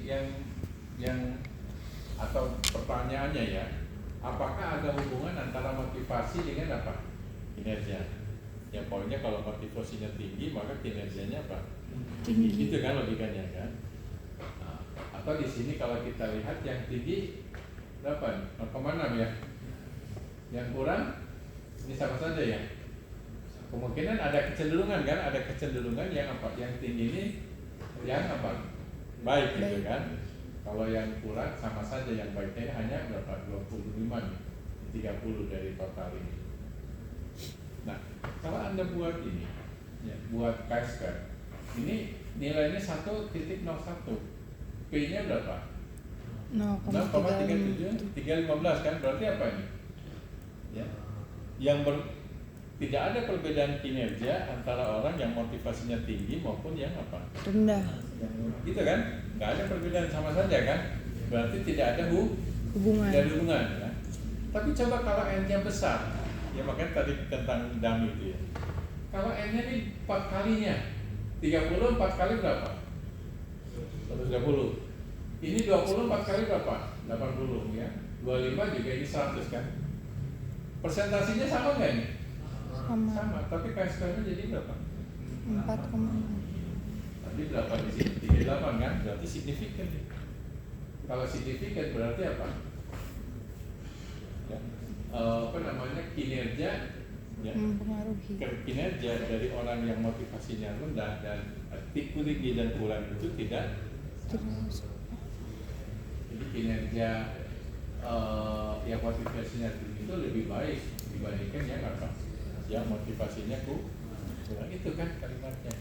yang atau pertanyaannya ya, apakah ada hubungan antara motivasi dengan apa? Kinerja. Ya pokoknya kalau motivasinya tinggi maka kinerjanya apa? Tinggi. Gitu kan logikanya kan. Nah, atau di sini kalau kita lihat yang tinggi berapa? 0,6 ya. Yang kurang ini sama saja ya. Kemungkinan ada kecenderungan kan, ada kecenderungan yang apa? Yang tinggi ini yang apa? Baik gitu kan. Kalau yang kurang sama saja, yang baiknya hanya berapa? 25 nih, 30 dari total ini. Nah, kalau Anda buat ini, ya, buat KSK, ini nilainya 1.01, P-nya berapa? 0,37, 315 kan, berarti apa ini? Ya, tidak ada perbedaan kinerja antara orang yang motivasinya tinggi maupun yang apa? Rendah. Gitu kan? Nggak ada perbedaan, sama saja kan? Berarti tidak ada hubungan. Tidak ada hubungan ya? Tapi coba kalau N-nya besar, ya makanya tadi tentang dummy itu ya. Kalau N-nya ini 4 kalinya, 30 4 kali berapa? 120. Ini 20 4 kali berapa? 80 ya. 25 juga ini 100 kan? Persentasinya sama nggak ini? Sama, tapi KSK-nya jadi berapa? 4,6. Tapi berapa di sini? 38 kan? Berarti signifikan. Kalau signifikan berarti apa? Ya. Apa namanya, kinerja ya, kinerja dari orang yang motivasinya rendah dan tinggi dan kurang itu tidak. Jadi kinerja yang motivasinya tinggi itu lebih baik dibandingkan yang apa? Yang motivasinya kurang. Itu kan kalimatnya.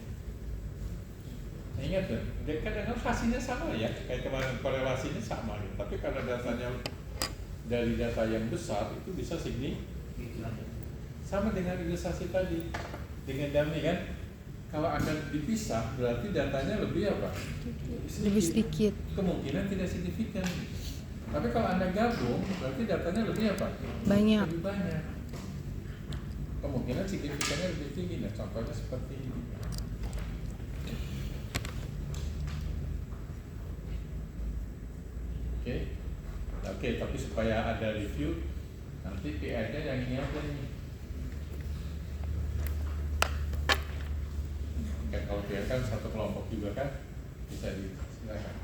Nah, ingat tuh, kadang-kadang hasilnya sama ya, kayak kemarin korelasinya sama gitu. Tapi karena datanya dari data yang besar itu bisa signifikan. Sama dengan ilustrasi tadi dengan dummy kan, kalau Anda dipisah berarti datanya lebih apa? Lebih sedikit. Kemungkinan tidak signifikan. Tapi kalau Anda gabung berarti datanya lebih apa? Banyak. Lebih banyak. Kemungkinan signifikannya lebih tinggi. Nah, contohnya seperti ini. Oke, tapi supaya ada review nanti PI-nya yang ini aja nih. Kalau PI kan satu kelompok juga kan bisa disilakan.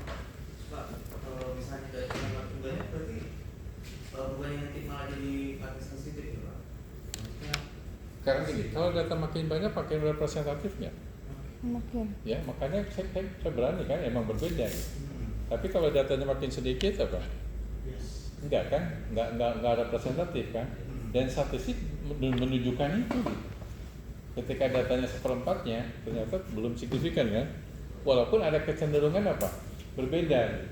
Pak, kalau misalnya dari makin banyak berarti bukannya nanti malah jadi makin sensitif ya Pak? Maksudnya Sekarang gini, kalau data makin banyak makin representatif ya? Makin. Ya, makanya saya berani kan, emang berbeda. Tapi kalau datanya makin sedikit apa? Enggak kan? Enggak representatif kan? Dan statistik menunjukkan itu. Ketika datanya seperempatnya, ternyata belum signifikan kan? Walaupun ada kecenderungan apa? Berbeda.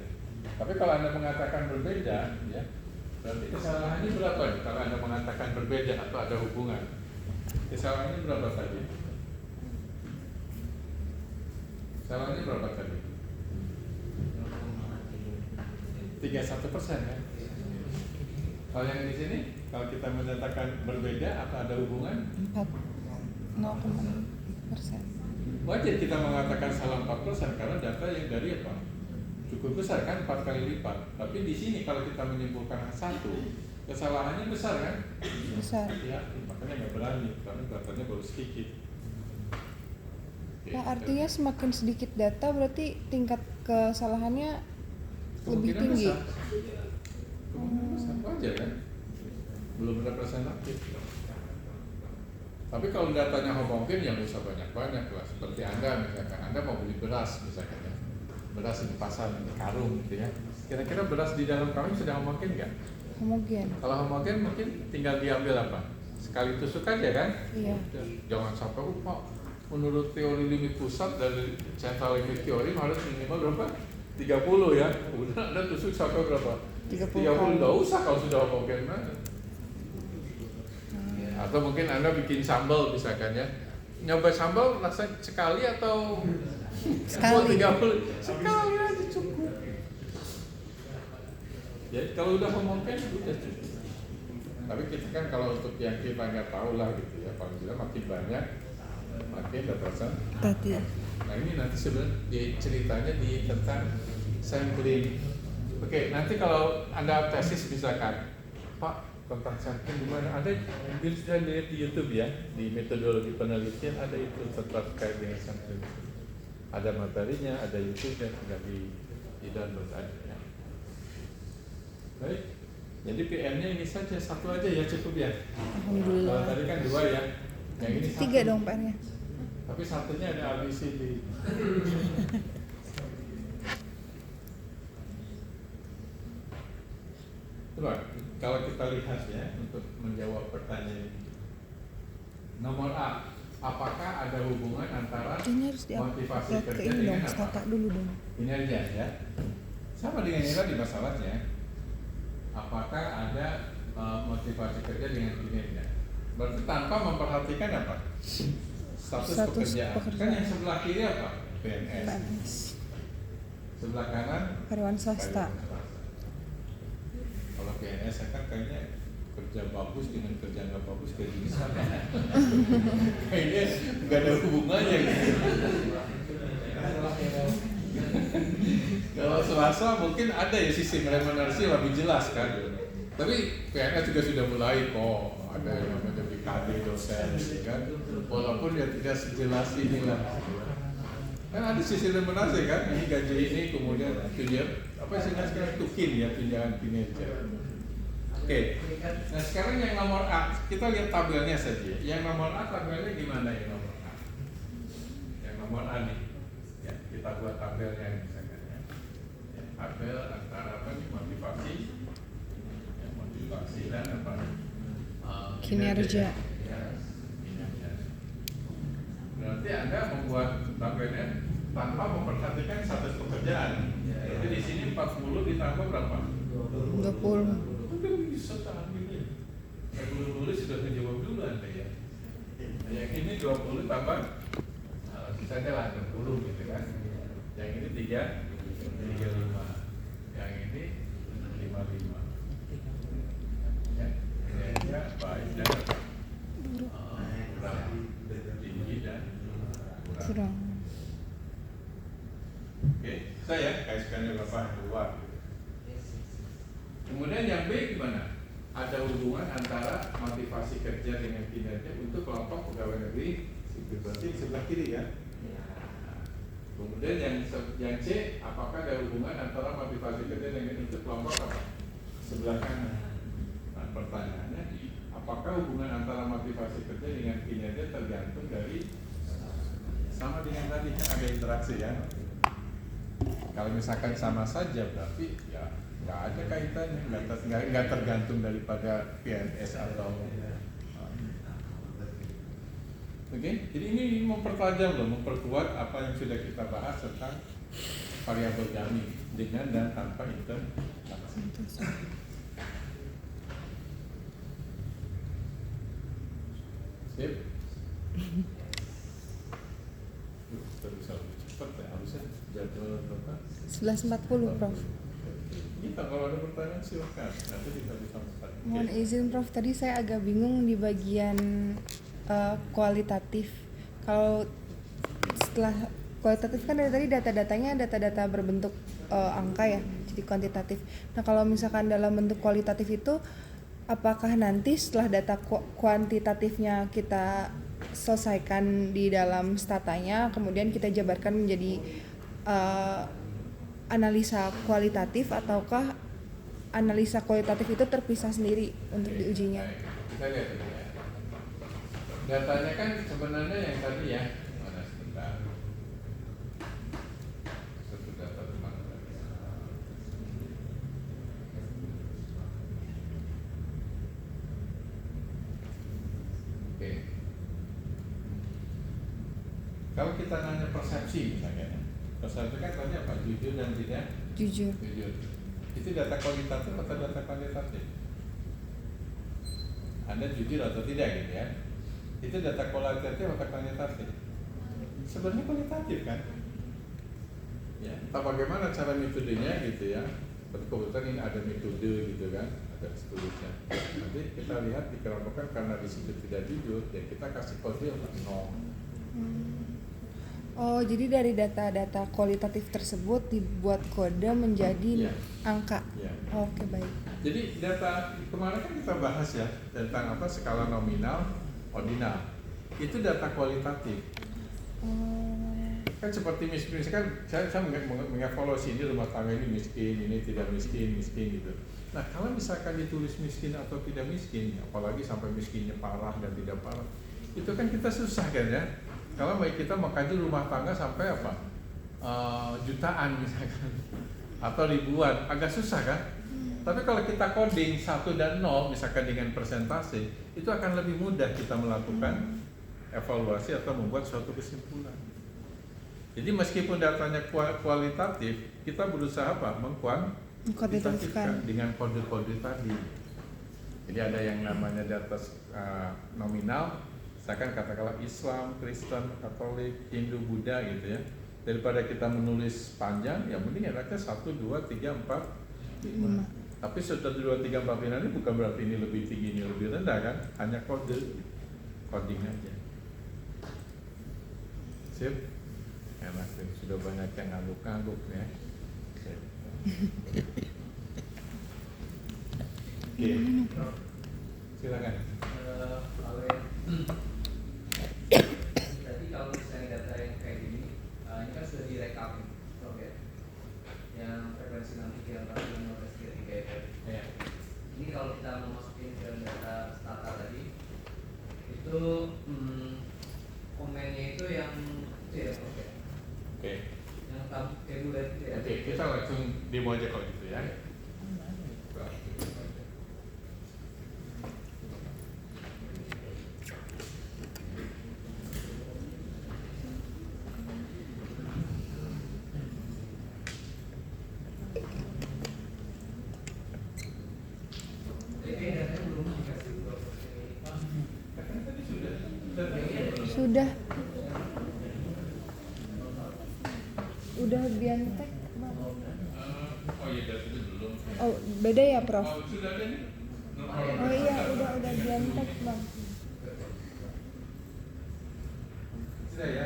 Tapi kalau Anda mengatakan berbeda, ya, berarti kesalahannya berapa nih? Kalau Anda mengatakan berbeda atau ada hubungan, kesalahannya berapa tadi? Kesalahannya berapa tadi? 31% kan? Kalau yang di sini, kalau kita menyatakan berbeda atau ada hubungan, 0,6%. wajar kita mengatakan salah 4% karena data yang dari apa? Cukup besar kan, 4 kali lipat. Tapi di sini kalau kita menyimpulkan satu, kesalahannya besar kan? Besar. Ya, makanya nggak berani karena datanya baru sedikit. Nah, artinya semakin sedikit data berarti tingkat kesalahannya lebih tinggi. Kemungkinan besar, wajar kan? Belum representatif. Tapi kalau datanya homogen ya nggak usah banyak-banyak lah. Seperti Anda misalkan, Anda mau beli beras misalkan ya, beras di pasar di karung gitu ya. Kira-kira beras di dalam karung sudah homogen nggak? Homogen. Kalau homogen mungkin tinggal diambil apa? Sekali tusuk aja kan? Iya. Jangan sampai Pak, menurut teori limit pusat dari central limit theory harus minimal berapa? 30 ya. Udah Anda tusuk sampai berapa? 30 nggak usah kalau sudah homogen banget. Atau mungkin Anda bikin sambal misalkan ya. Nyoba sambal rasa sekali atau sekali? 30 sekali aja cukup. Jadi kalau udah homogen udah cukup. Tapi kita kan kalau untuk yang kita nggak tahu lah gitu ya, paling tidak makin banyak makin representatif. Tadi. Nah ini nanti sebenarnya ceritanya di tentang sampling. Oke, nanti kalau Anda tesis misalkan, Pak, tentang sampling gimana? Ada, bisa lihat di YouTube ya, di metodologi penelitian ada itu terkait dengan sampling. Ada materinya, ada YouTube-nya, tinggal di download aja ya. Baik, jadi PM-nya ini saja, satu aja ya cukup ya. Kalau Alhamdulillah. tadi kan 2 ya, yang ini 3 1. dong PR-nya. Tapi satunya ada ABCD. Coba kalau kita lihat ya untuk menjawab pertanyaan ini. Nomor A, apakah ada hubungan antara Ini harus motivasi di-upload ke kerja ini dong, dengan apa? stata dulu dong. Kinerja ya. Sama dengan yang tadi masalahnya. Apakah ada motivasi kerja dengan kinerja? Berarti tanpa memperhatikan apa? Status pekerjaan. Kan yang sebelah kiri apa? PNS. PNS. Sebelah kanan Karyawan swasta. karyawan swasta. Kalau PNS kan kayaknya kerja bagus dengan kerja nggak bagus gajinya sama. Kayaknya nggak ada hubungannya gitu. Kalau swasta mungkin ada ya sistem remunerasi lebih jelas kan. Tapi PNS juga sudah mulai kok ada yang namanya BKD dosen kan. Walaupun ya tidak sejelas inilah. Kan ada sistem remunerasi kan. Ini gaji ini kemudian tunjangan apa istilahnya sekarang tukin ya tunjangan kinerja. Oke. Nah sekarang yang nomor A kita lihat tabelnya saja. Yang nomor A tabelnya gimana ya nomor A? Yang nomor A nih. Ya, kita buat tabelnya misalkan ya. Tabel antara apa nih motivasi, ya, motivasi dan apa? Kinerja. Ya, kinerja. Berarti Anda membuat tabelnya tanpa memperhatikan status pekerjaan. Jadi di sini 40 ditambah berapa? 20. Udah bisa tahan ini. Saya belum nulis sudah menjawab dulu Anda ya. Yang ini 20 tambah sisanya lah 60 gitu kan. Yang ini 35. Yang ini 55. Ya, kinerja baik dan kurang tinggi dan Kurang. Oke, saya KSK-nya berapa keluar. Kemudian yang B gimana? Ada hubungan antara motivasi kerja dengan kinerja untuk kelompok pegawai negeri sipil, berarti sebelah kiri ya. Kemudian yang C, apakah ada hubungan antara motivasi kerja dengan untuk kelompok apa? Sebelah kanan. Nah, pertanyaannya, apakah hubungan antara motivasi kerja dengan kinerja tergantung dari sama dengan tadi kan ada interaksi ya. Kalau misalkan sama saja berarti ya nggak ada kaitannya, nggak tergantung daripada PNS atau oke. Jadi ini mempertajam loh, memperkuat apa yang sudah kita bahas tentang variabel dummy dengan dan tanpa interaksi. Sip. Bisa lebih cepat ya harusnya jadwal berapa? 11.40 Prof. Kita kalau ada pertanyaan silakan, nanti kita bisa mengucapkan. Mohon izin Prof, tadi saya agak bingung di bagian kualitatif. Kalau setelah kualitatif kan dari tadi data-datanya data-data berbentuk angka ya, jadi kuantitatif. Nah kalau misalkan dalam bentuk kualitatif itu, apakah nanti setelah data kuantitatifnya kita selesaikan di dalam statanya, kemudian kita jabarkan menjadi analisa kualitatif, ataukah analisa kualitatif itu terpisah sendiri untuk diujinya? Kita lihat dulu ya. Datanya kan sebenarnya yang tadi ya, mana sebentar. Satu data mana tadi? Oke. Kalau kita nanya persepsi misalnya, persepsi kan tadi apa? Jujur dan tidak Jujur. jujur. Itu data kualitatif atau data kuantitatif? Anda jujur atau tidak gitu ya? Itu data kualitatif atau kuantitatif? Sebenarnya kualitatif kan? Ya, entah bagaimana cara metodenya gitu ya. Kebetulan ini ada metode gitu kan, ada seterusnya. Nanti kita lihat dikelompokkan karena di situ tidak jujur, ya kita kasih kode no. Oh, jadi dari data-data kualitatif tersebut dibuat kode menjadi Iya. angka. Ya. Oke, baik. Jadi data kemarin kan kita bahas ya tentang apa skala nominal, ordinal. Itu data kualitatif. Oh, Kan seperti misalkan saya mengevaluasi ini rumah tangga ini miskin, ini tidak miskin gitu. Nah kalau misalkan ditulis miskin atau tidak miskin, apalagi sampai miskinnya parah dan tidak parah, itu kan kita susah kan ya. Kalau baik kita mengkaji rumah tangga sampai apa jutaan misalkan atau ribuan, agak susah kan. Tapi kalau kita coding 1 dan 0 misalkan dengan persentase, itu akan lebih mudah kita melakukan evaluasi atau membuat suatu kesimpulan. Jadi meskipun datanya kualitatif, kita berusaha apa? Mengkuantitatifkan dengan kode-kode tadi. Jadi ada yang namanya data nominal, misalkan katakanlah Islam, Kristen, Katolik, Hindu, Buddha gitu ya. Daripada kita menulis panjang, ya mending enaknya 1, 2, 3, 4, 5. Tapi 1, 2, 3, 4, 5 ini bukan berarti ini lebih tinggi, ini lebih rendah kan? Hanya coding aja. Sip? Enak sih, sudah banyak yang ngangguk-ngangguk ya. Oke, silakan. Tadi kalau misalnya data yang kayak gini, ini kan sudah direkap nih, oke? Yang frekuensi 63, 45, 15, 33 itu. Ya. Ini kalau kita mau masukin ke data stata tadi, itu komennya itu yang ya, oke. Oke. Yang tabular itu ya. Oke, kita langsung demo aja kalau gitu ya. sudah. Udah Biantek, Bang. Oh iya, dari itu belum. Oh, beda ya, Prof? Oh, sudah ada nih. Oh iya, udah Biantek, Bang. Sudah ya.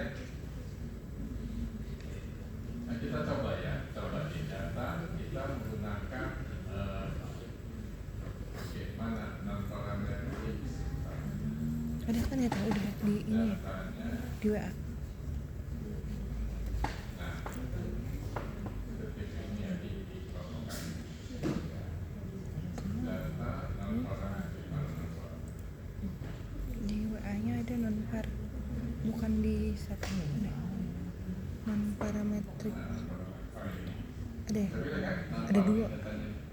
Nah, kita coba ya, coba di data kita menggunakan oke, mana non-parametric Ada kan ya, tahu udah di ini ya, datanya. di WA. Nah, seperti ini ya di kelompokkan data non-parametric Di WA-nya ada non-par, bukan di satu ada. Non-parametrik. Ada ya? Ada 2.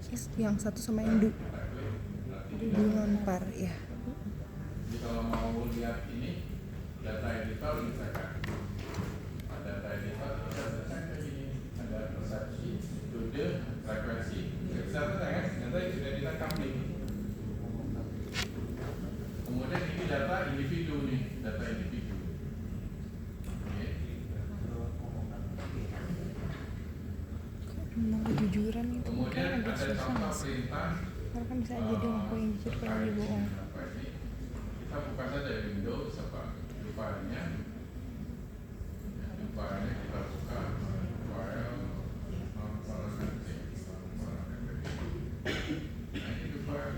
Yes, yang 1 sama yang 2. 2 non-par ya. Jadi kalau mau lihat ini data editor misalkan, data editor kita misalkan kayak gini, ada persepsi, metode, frekuensi. Misalnya kan data yang sudah ditangkap nih. Kemudian ini data individu nih, data individu. Oke. Mau kejujuran itu Kemudian kan agak ada susah contoh nggak sih? perintah. Karena kan bisa aja dia ngaku yang jujur kalau dia bohong. Kita buka saja Windows apa filenya. Filenya kita buka file non-parametric. Nah ini file.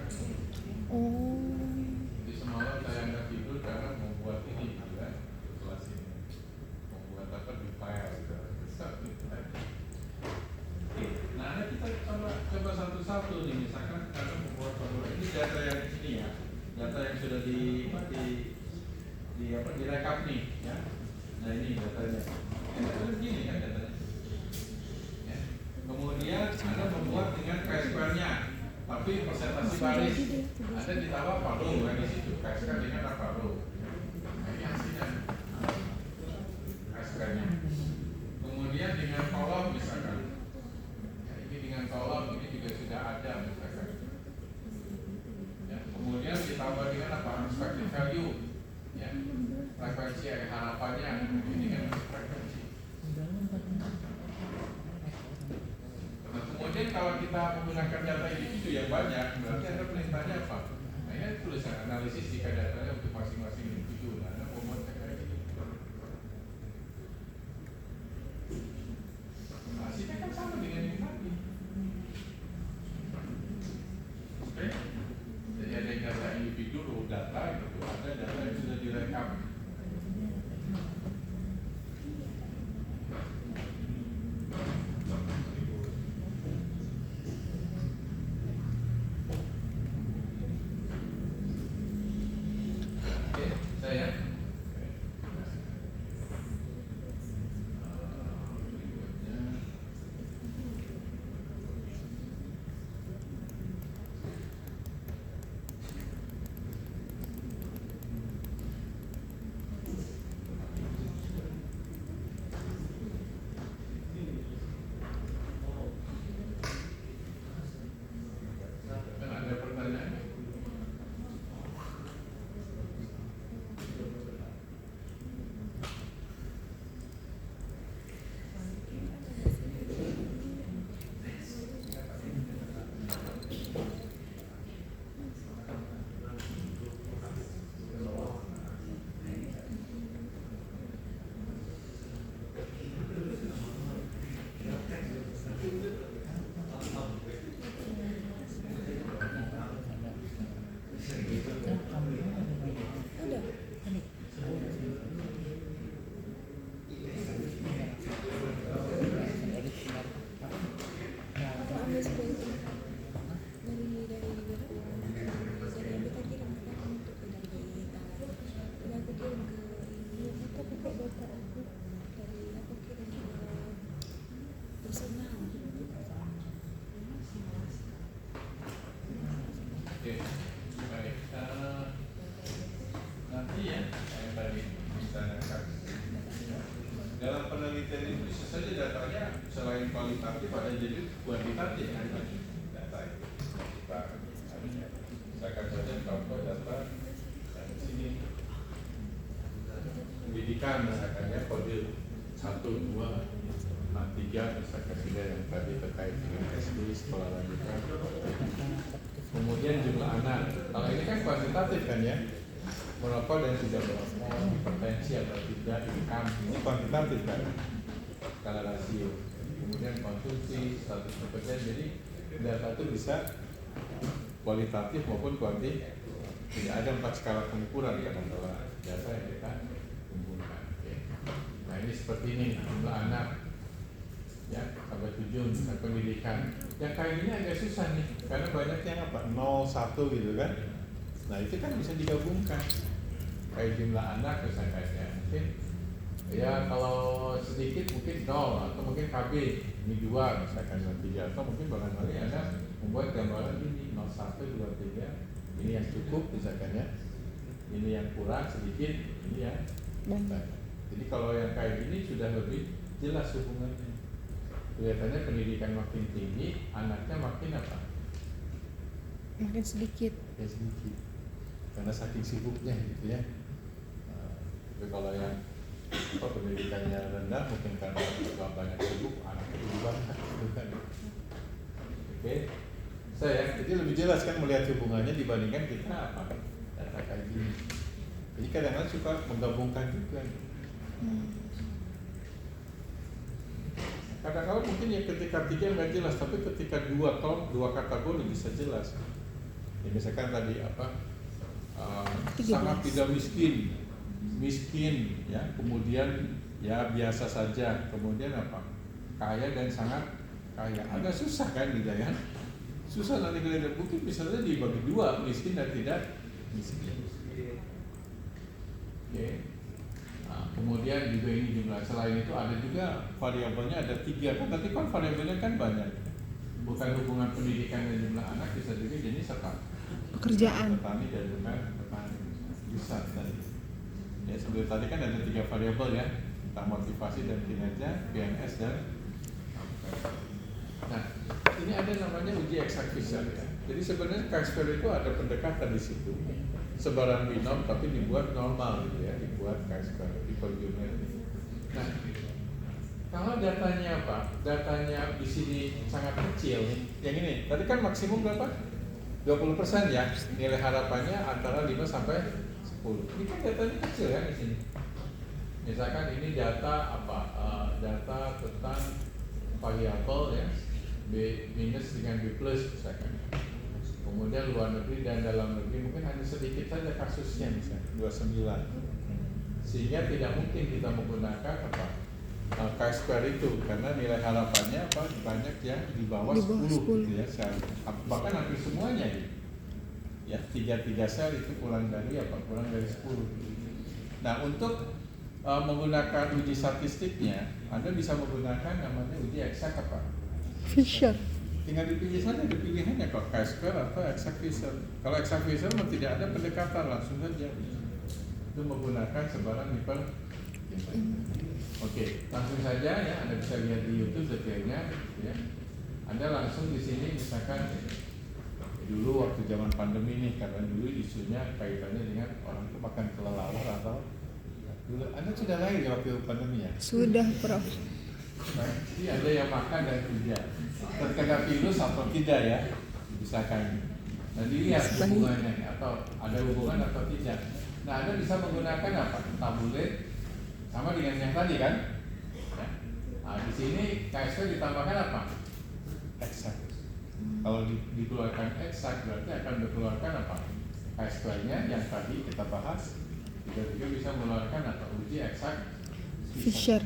Oh, Jadi semalam saya nggak tidur karena membuat ini gitu kan, kelas ini membuat apa di file besar gitu kan. Oke, nah kita coba satu-satu nih, misalkan kita membuat formula ini data yang ini ya, data yang sudah di apa direkap nih ya. Nah ini datanya. Itu begini kan datanya. Ya. Kemudian Anda membuat dengan PSQ-nya, tapi presentasi baris. Anda ditambah apa row kan di situ. PSQ dengan apa row. Nah, ini hasilnya. PSQ-nya. Kemudian dengan kolom misalkan. Ya, ini dengan kolom ini juga sudah ada misalkan. Ya, kemudian ditambah dengan apa? Expected value. Ya, frekuensi harapannya ini kan frekuensi. Nah, kemudian kalau kita menggunakan data individu yang banyak, berarti ada perintahnya apa? Nah, ini tulisan analisis jika datanya untuk masing-masing individu. Nah, Anda membuat kayak gitu. Oke, baik. Nanti ya, yang tadi ditanyakan. Dalam penelitian itu bisa saja datanya selain kualitatif ada jadi kuantitatif kan data itu. Kita misalkan saja contoh data di sini pendidikan misalkan ya kode 1, 2, 3 misalkan sudah yang tadi terkait dengan SD sekolah lanjutan. Kemudian jumlah anak. Kalau ini kan kuantitatif kan ya, merokok dan tidak merokok, hipertensi atau tidak, income, ini kuantitatif kan, skala rasio. Kemudian konsumsi, status pekerja, jadi data itu bisa kualitatif maupun kuantitatif. Tidak ada 4 skala pengukuran kan antara data yang kita kumpulkan. Oke. Nah ini seperti ini jumlah anak. Ya, sampai 7 misalnya pendidikan. Yang kayak gini agak susah nih, karena banyak yang apa? 0, 1 gitu kan. Nah itu kan bisa digabungkan. Kayak jumlah anak misalnya kayak mungkin ya kalau sedikit mungkin 0 atau mungkin KB ini 2 misalkan 3 atau mungkin barangkali Anda membuat gambaran ini 01, 2, 3 ini yang cukup misalkan ya. Ini yang kurang sedikit, ini yang banyak. Jadi kalau yang kayak gini sudah lebih jelas hubungannya. Kelihatannya pendidikan makin tinggi, anaknya makin apa? Makin sedikit. Ya sedikit. Karena saking sibuknya gitu ya. Tapi kalau yang pendidikannya rendah mungkin karena juga banyak sibuk, anaknya lebih banyak gitu kan. Oke. Saya jadi lebih jelas kan melihat hubungannya dibandingkan kita apa? Data kayak gini. Jadi kadang-kadang suka menggabungkan juga. Kadang-kadang mungkin ya ketika 3 nggak jelas, tapi ketika 2 kategori bisa jelas. Ya, misalkan tadi apa? Sangat tidak miskin, ya. Kemudian ya biasa saja. Kemudian apa? Kaya dan sangat kaya. Agak susah kan gitu ya? Susah nanti kelihatan. Mungkin bisa saja dibagi 2, miskin dan tidak miskin. Oke. Nah, kemudian juga ini jumlah, selain itu ada juga variabelnya ada 3 kan, tapi kan variabelnya kan banyak, bukan hubungan pendidikan dan jumlah anak, bisa juga jenis apa? Pekerjaan. Petani dan bukan petani, bisa tadi. Ya seperti tadi kan ada 3 variabel ya, tentang motivasi dan kinerja, PNS dan. Nah ini ada namanya uji eksak Fisher ya. Jadi sebenarnya Chi-square itu ada pendekatan di situ. Sebaran binom tapi dibuat normal gitu ya, dibuat Chi-square hipergeometri. Nah, kalau datanya apa? Datanya di sini sangat kecil. Yang ini, tadi kan maksimum berapa? 20% ya. Nilai harapannya antara 5 sampai 10. Ini kan datanya kecil ya di sini. Misalkan ini data apa? Data tentang variabel ya, B minus dengan B plus misalkan. Kemudian luar negeri dan dalam negeri mungkin hanya sedikit saja kasusnya misalnya 29. Sehingga tidak mungkin kita menggunakan apa Chi-square itu karena nilai harapannya apa banyak yang di bawah 10 gitu ya, bahkan hampir semuanya ya 3 sel itu kurang dari 10. Nah untuk menggunakan uji statistiknya Anda bisa menggunakan namanya uji eksak apa? Fisher. Tinggal dipilih saja, pilihannya kok Chi-square atau eksak Fisher. Kalau eksak Fisher tidak ada pendekatan, langsung saja itu menggunakan sebaran hipergeometri. Oke, langsung saja ya Anda bisa lihat di YouTube detailnya ya. Anda langsung di sini misalkan dulu waktu zaman pandemi nih, karena dulu isunya kaitannya dengan orang itu makan kelelawar atau dulu Anda sudah lahir ya waktu pandemi ya? Sudah, Prof. Nah, jadi ada yang makan dan tidak terkena virus atau tidak ya, misalkan. Nah dilihat hubungannya atau ada hubungan atau tidak. Nah Anda bisa menggunakan apa? Tabulet sama dengan yang tadi kan? Ya. Nah di sini Chi-square ditambahkan apa? Eksak. Kalau dikeluarkan eksak berarti akan dikeluarkan apa? Chi-square-nya yang tadi kita bahas juga bisa mengeluarkan apa? Uji eksak Fisher.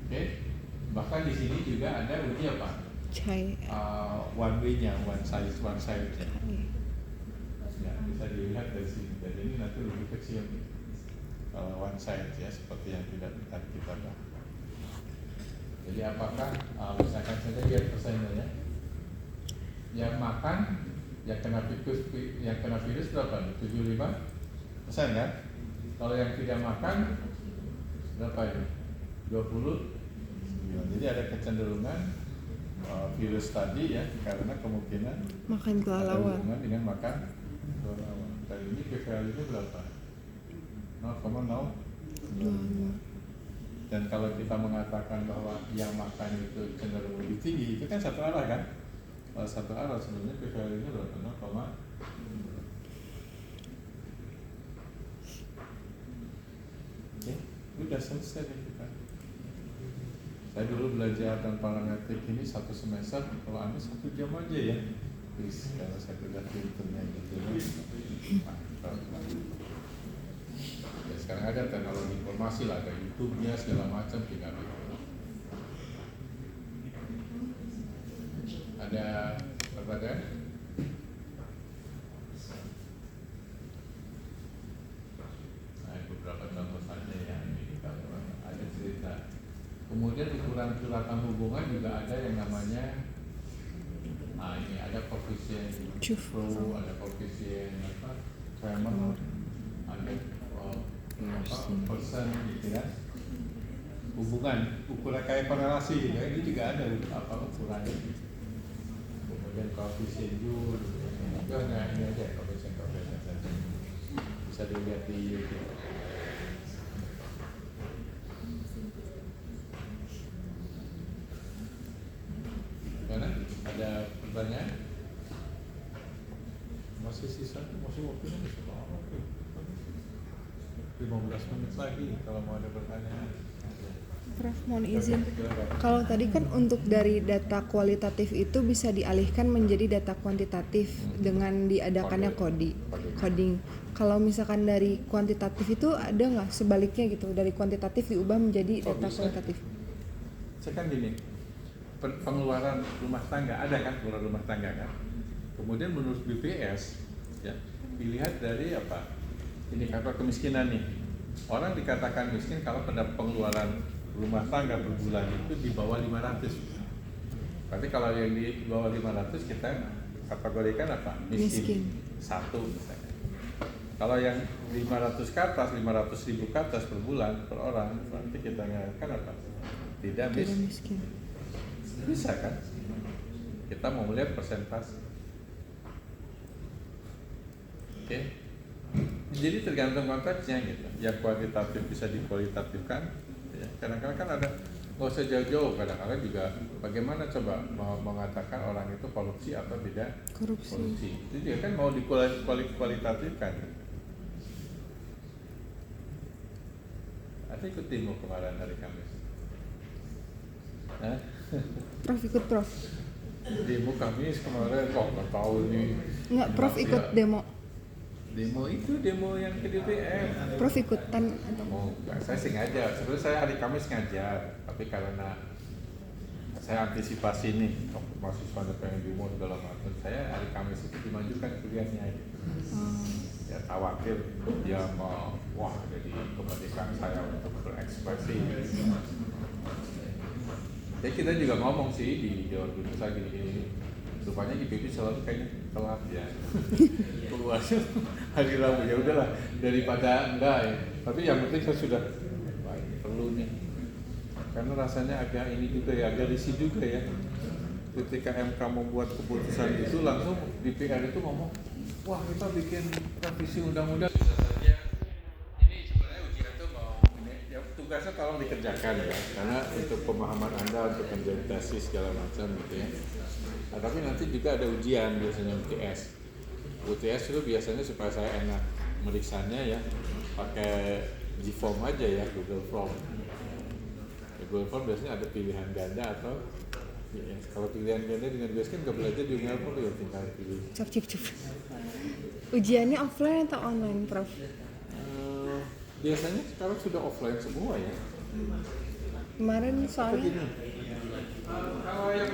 Oke. Bahkan di sini juga ada uji apa? Cai. one way-nya, one side nya. Ya, bisa dilihat dari sini. Jadi ini nanti lebih kecil nih. Kalau one side ya, seperti yang tidak kita bahas. Jadi apakah misalkan saja lihat persennya, yang makan, yang kena virus berapa? 75% kan? Kalau yang tidak makan berapa ini? 20. Jadi ada kecenderungan virus tadi ya, karena kemungkinan Makan ada kelelawar. hubungan dengan makan kelelawar. Dan ini p-value-nya berapa? 0,0. Dan kalau kita mengatakan bahwa yang makan itu cenderung lebih tinggi, itu kan satu arah kan? Kalau satu arah sebenarnya p-value-nya berapa? 0, oke, udah selesai nih kita. Saya dulu belajar tentang parametrik ini 1 semester, kalau Anda 1 jam aja ya. Please, kalau saya sudah pinternya gitu. Ya, sekarang ada teknologi informasi lah, ada YouTube-nya segala macam, tinggal gitu. Ada pertanyaan? Nah, itu beberapa contoh saja ya. Ini kalau ada cerita. Kemudian ukuran kelihatan hubungan juga ada yang namanya, nah ini ada koefisien Pro, ada koefisien Kramer, ada persen gitu ya. Hubungan, ukuran kayak korelasi gitu ya, ini juga ada ukurannya. Kemudian koefisien Joule, itu hanya ini aja koefisien saja. Bisa dilihat di YouTube. Gimana? Ada pertanyaan? Masih sisa, masih waktunya masih lama tuh. 15 menit lagi kalau mau ada pertanyaan. Prof, mohon izin. Kalau tadi kan untuk dari data kualitatif itu bisa dialihkan menjadi data kuantitatif dengan diadakannya coding. Kalau misalkan dari kuantitatif itu ada nggak sebaliknya gitu, dari kuantitatif diubah menjadi data kualitatif? Saya kan gini, pengeluaran rumah tangga ada kan, pengeluaran rumah tangga kan. Kemudian menurut BPS ya, dilihat dari apa? Indikator kemiskinan nih. Orang dikatakan miskin kalau pada pengeluaran rumah tangga per bulan itu di bawah 500. Berarti kalau yang di bawah 500 kita kategorikan apa? Miskin. 1 misalnya. Kalau yang 500 ke atas, 500.000 ke atas per bulan per orang, berarti kita mengatakan apa? Tidak miskin. Bisa kan? Kita mau melihat persentase. Oke. Jadi tergantung konteksnya gitu. Yang kuantitatif bisa dikualitatifkan. Ya, kadang-kadang kan ada, nggak usah jauh-jauh. Kadang-kadang juga bagaimana coba mau mengatakan orang itu korupsi atau tidak korupsi. Itu juga kan mau dikualitatifkan. Ada ikut demo kemarin hari Kamis. Hah? Prof ikut Prof? Demo Kamis kemarin, kok nggak tahu nih. Nggak, Prof ikut demo. Demo itu demo yang ke DPR. Prof ikutan atau? Oh, enggak, saya sengaja. Sebenarnya saya hari Kamis ngajar, tapi karena saya antisipasi nih, mahasiswa ada pengen demo segala macam, saya hari Kamis itu dimajukan kuliahnya gitu. Ya khawatir dia mau, wah jadi kemerdekaan saya untuk berekspresi. Ya kita juga ngomong sih di Jawa Timur saya gini-gini. Rupanya IPB selalu kayaknya telat ya. Keluarnya hari Rabu, ya udahlah daripada enggak ya. Tapi yang penting saya sudah perlu nih. Karena rasanya agak ini juga ya, agak risih juga ya. Ketika MK membuat keputusan itu langsung DPR itu ngomong, wah kita bikin revisi undang-undang. Ini sebenarnya ujian itu mau ini ya, tugasnya tolong dikerjakan ya, karena untuk pemahaman Anda untuk menjadi tesis segala macam gitu ya. Nah, tapi nanti juga ada ujian biasanya UTS. UTS itu biasanya supaya saya enak meriksanya ya, pakai G-Form aja ya, Google Form. Ya, Google Form biasanya ada pilihan ganda atau ya, kalau pilihan ganda dengan biasa kan nggak belajar di Google Form ya tinggal pilih. Cep. Ujiannya offline atau online, Prof? Biasanya sekarang sudah offline semua ya. Kemarin soalnya Kalau yang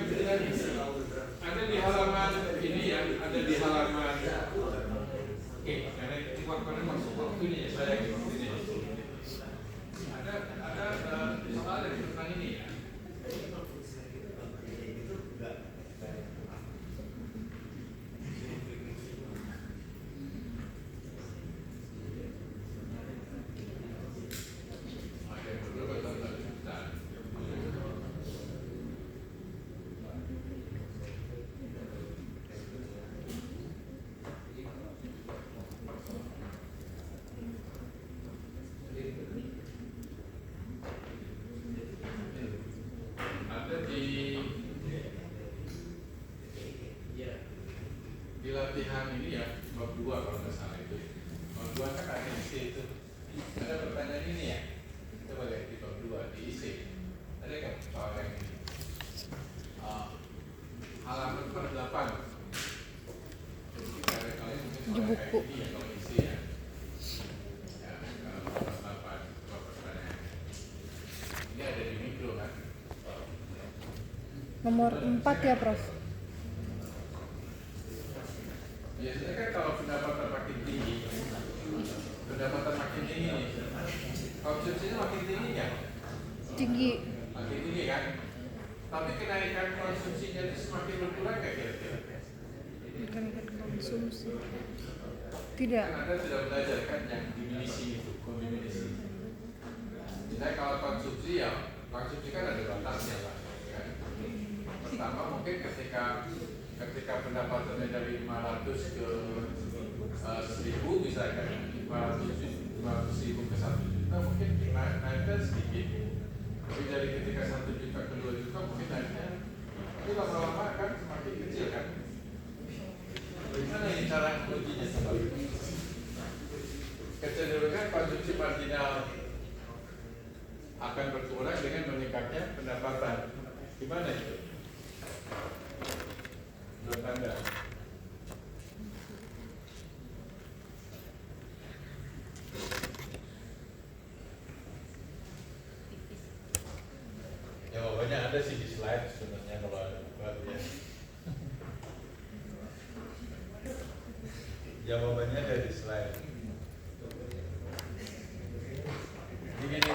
latihan ini ya bab 2 kalau nggak salah itu. Bab 2 kan ada isi itu. Ada pertanyaan ini ya. Coba lihat di bab 2 di isi. Ada kan soal yang ini? Halaman 48. Jadi kita ada kalian mungkin Di soal buku. kayak ini ya kalau isi ya. Ya, kalau 48 coba pertanyaan. Ini ada di mikro kan? Nomor 4 ya, Prof. Biasanya kan kalau pendapatan makin tinggi, konsumsinya makin tinggi kan? Tinggi. Makin tinggi kan? Tapi kenaikan konsumsinya itu semakin berkurang nggak kira-kira? Kenaikan konsumsi. Tidak. Kan Anda sudah belajar kan yang diminisi itu, kondiminisi. Misalnya kalau konsumsi ya, konsumsi kan ada batasnya lah. Kan? Pertama mungkin ketika pendapatannya dari 500 ke 1000 misalkan 500.000 ke 1 juta mungkin naiknya sedikit, tapi dari ketika 1 juta ke 2 juta mungkin naiknya, tapi lama-lama kan semakin kecil kan. Bagaimana ini cara mengujinya sebab kecenderungan konsumsi marginal akan berkurang dengan meningkatnya pendapatan. Gimana itu? Menurut Anda? Jawabannya ada sih di slide sebenarnya kalau ada buka ya. Jawabannya ada di slide. Jadi gini,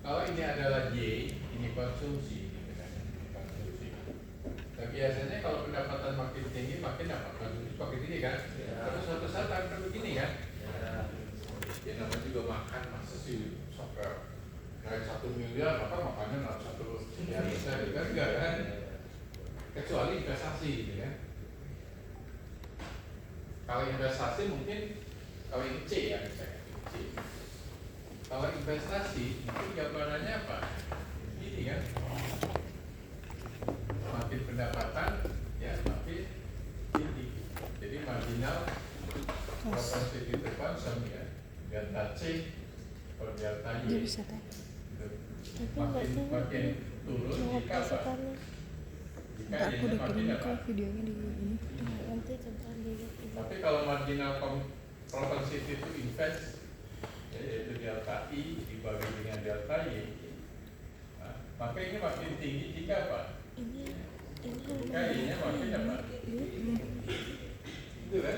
kalau ini adalah Y, ini konsumsi, konsumsi. Nah, biasanya kalau pendapatan makin tinggi, makin apa? Konsumsi makin tinggi kan? Terus suatu saat akan begini kan? Ya namanya juga makan, masa sih sampai kayak 1 miliar, maka makannya nggak 1 miliar besar, kan enggak kan? Kecuali investasi gitu kan? Kalau investasi mungkin, kalau ini C ya misalnya, C. Kalau investasi, mungkin gambarannya apa? Ini kan, makin pendapatan, ya makin tinggi. Jadi marginal propensity to consume ya, delta C per delta Dia Y. bisa tanya. Makin turun jika apa? Jika Enggak, aku Y-nya udah makin kirim apa? kok videonya di ini. Tapi kalau marginal propensity to invest, yaitu delta I dibagi dengan delta Y, nah, maka ini makin tinggi jika apa? Jika Y-nya makin apa? Itu kan?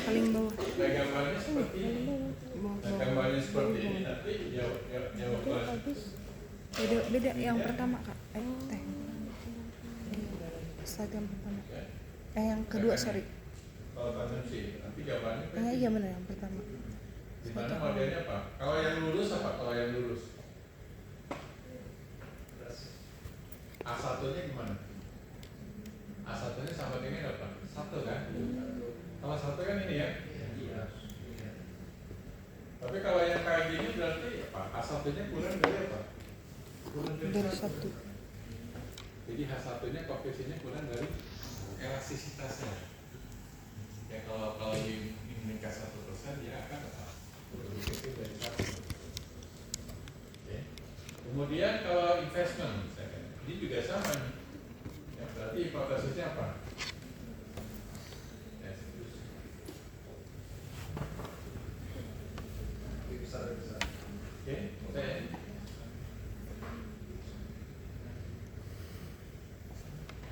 Paling bawah. Nah, gambarnya seperti ini. Nah, gambarnya seperti ini nanti jawaban. Beda yang pertama, Kak. Teh. Slide yang pertama. Yang kedua, sorry. Kalau konsumsi, nanti jawabannya Iya benar yang pertama. di mana modelnya apa? Kalau yang lurus apa? Kalau yang lurus A1-nya gimana? A1-nya sama dengan apa? 1 kan? Kalau 1 kan ini ya? Tapi kalau yang kayak gini berarti apa? A1-nya kurang dari apa? Kurang Dari 1. 1. Jadi H1-nya koefisiennya kurang dari elastisitasnya. Ya kalau ini meningkat 1%, dia akan apa? Lebih kecil dari 1. Oke. Kemudian kalau investment, misalkan, ini juga sama nih. Ya, berarti hipotesisnya apa? Ya, oke, saya.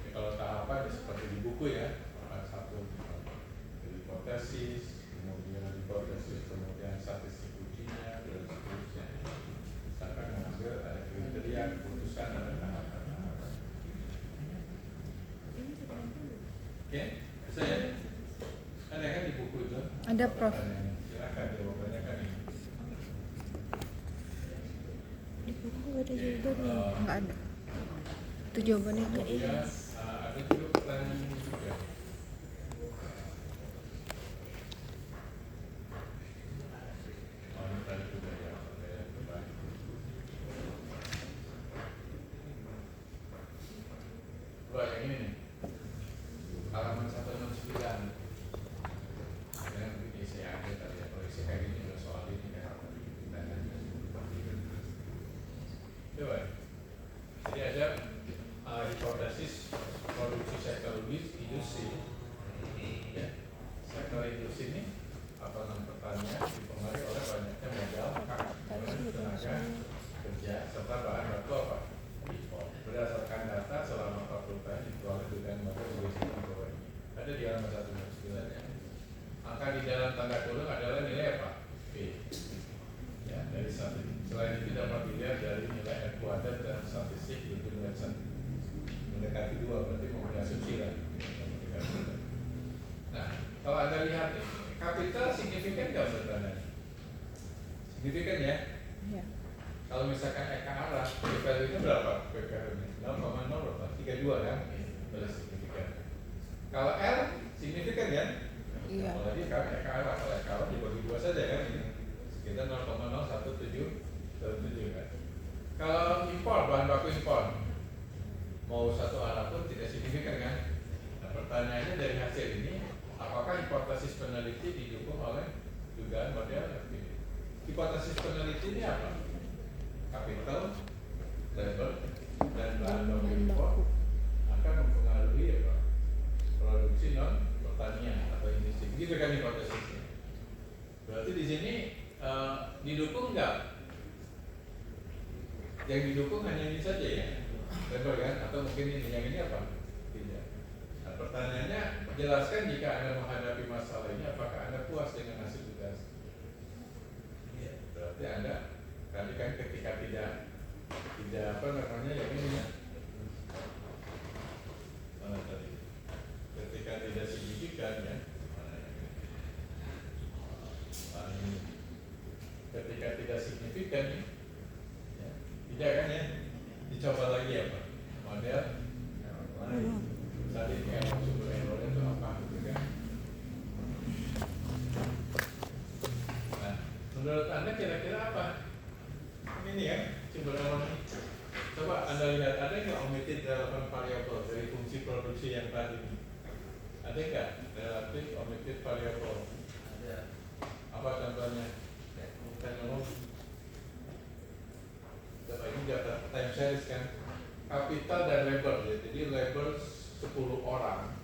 Ya, kalau tahapan ya seperti di buku ya, satu hipotesis, kemudian hipotesis, kemudian statistik ujinya, dan seterusnya. Misalkan mengambil ada kriteria, keputusan, ada tahapan-tahapan. Oke, bisa ya? Ada kan di buku itu? Ada, Prof. Silakan jawabannya kan ini. Di buku ada jawabannya. Enggak ada. Itu jawabannya tuh. Kemudian ada juga pertanyaan ini juga. Oh, ini tadi juga ya, saya coba. Coba yang ini nih. halaman 169. Dengan isi ada tadi ya, kalau isi kayak gini udah soal ini kan kita coba. Jadi ada hipotesis produksi sektor industri, ya. Sektor industri ini apa namanya pertanian dipengaruhi oleh banyaknya modal, tenaga kerja serta bahan baku apa? Impor. Berdasarkan data selama 40 tahun diperoleh dengan modal industri di bawah ini. Ada di halaman 169 ya. Angka di dalam tanda kurung adalah nilai apa? P. Ya, dari satu. Selain itu dapat dilihat dari nilai F kuadrat dan statistik itu mendekati 2, berarti mempunyai asumsi lah. Nah, kalau Anda lihat nih, kapital signifikan nggak sebenarnya? Signifikan ya? Iya. Kalau misalkan EK arah, value itu berapa? PKR ini 0,032 kan? Berarti signifikan. Kalau R signifikan kan? Iya. Apalagi kan EK arah, kalau EK arah dibagi 2 saja kan ini sekitar 0,0177 kan? Kalau impor, bahan baku impor mau satu arah pun tidak signifikan kan? Nah, pertanyaannya dari hasil ini, apakah hipotesis peneliti didukung oleh dugaan model FPD? Hipotesis peneliti ini apa? Kapital, labor, dan bahan baku impor akan mempengaruhi apa? Produksi non pertanian atau industri. Begitu kan hipotesisnya. Berarti di sini didukung nggak? Yang didukung hanya ini saja ya, labor kan? Atau mungkin ini yang ini apa? Tidak. Nah, pertanyaannya, jelaskan jika Anda menghadapi masalah ini, apakah Anda puas dengan hasil tugas? Ya, berarti Anda tadi kan ketika tidak apa namanya yang ini ya, mana tadi? Ketika tidak signifikan ya, ini. Ketika tidak signifikan ya, tidak kan ya, dicoba lagi apa? Model tadi kayak sumber errornya itu apa gitu kan? Nah, menurut Anda kira-kira apa? Ini ya sumber error ini. Coba Anda lihat, ada nggak omitted relevan variable dari fungsi produksi yang tadi? Ada nggak relatif omitted variable? Ada. Apa contohnya? Teknologi. Coba ini data time series kan? Kapital dan labor ya. Jadi labor 10 orang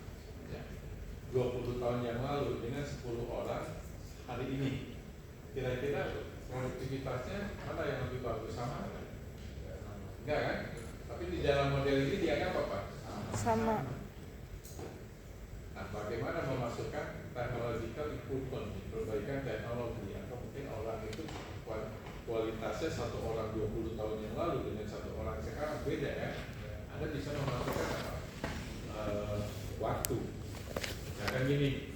ya, 20 tahun yang lalu dengan 10 orang hari ini, kira-kira produktivitasnya mana yang lebih bagus, sama kan? Enggak kan? Tapi di dalam model ini dianggap apa? Sama. Nah, bagaimana memasukkan technological improvement, perbaikan teknologi, atau mungkin orang itu kualitasnya satu orang 20 tahun yang lalu dengan satu orang sekarang beda ya. Anda bisa memasukkan apa? Waktu. Nah, kan gini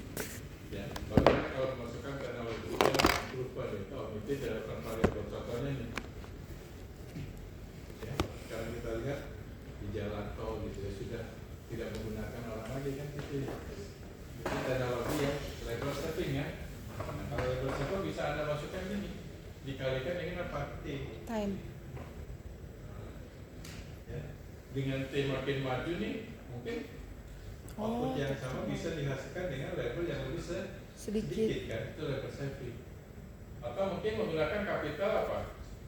ya, bagaimana kalau memasukkan teknologi improvement itu itu dalam variabel, contohnya nih ya, sekarang kita lihat di jalan tol gitu ya, sudah tidak menggunakan orang lagi kan gitu ya. Ini teknologi ya, labor saving ya. Nah, kalau labor saving bisa Anda masukkan gini, dikalikan dengan apa? T. Time. Ya. Dengan T makin maju nih, mungkin output yang sama bisa dihasilkan dengan labor yang lebih sedikit kan, itu labor saving. Atau mungkin menggunakan kapital apa?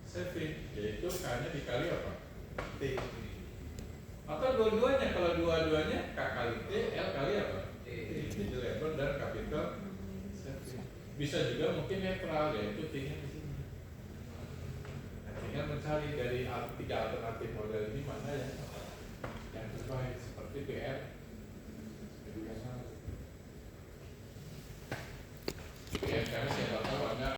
Saving, yaitu K-nya dikali apa? T. Atau dua-duanya, kalau dua-duanya K kali T, L kali apa? Itu labor dan capital saving. Bisa juga mungkin netral, yaitu T-nya di sini. Nah, tinggal mencari dari 3 alternatif model ini mana yang terbaik, seperti PR, edukasi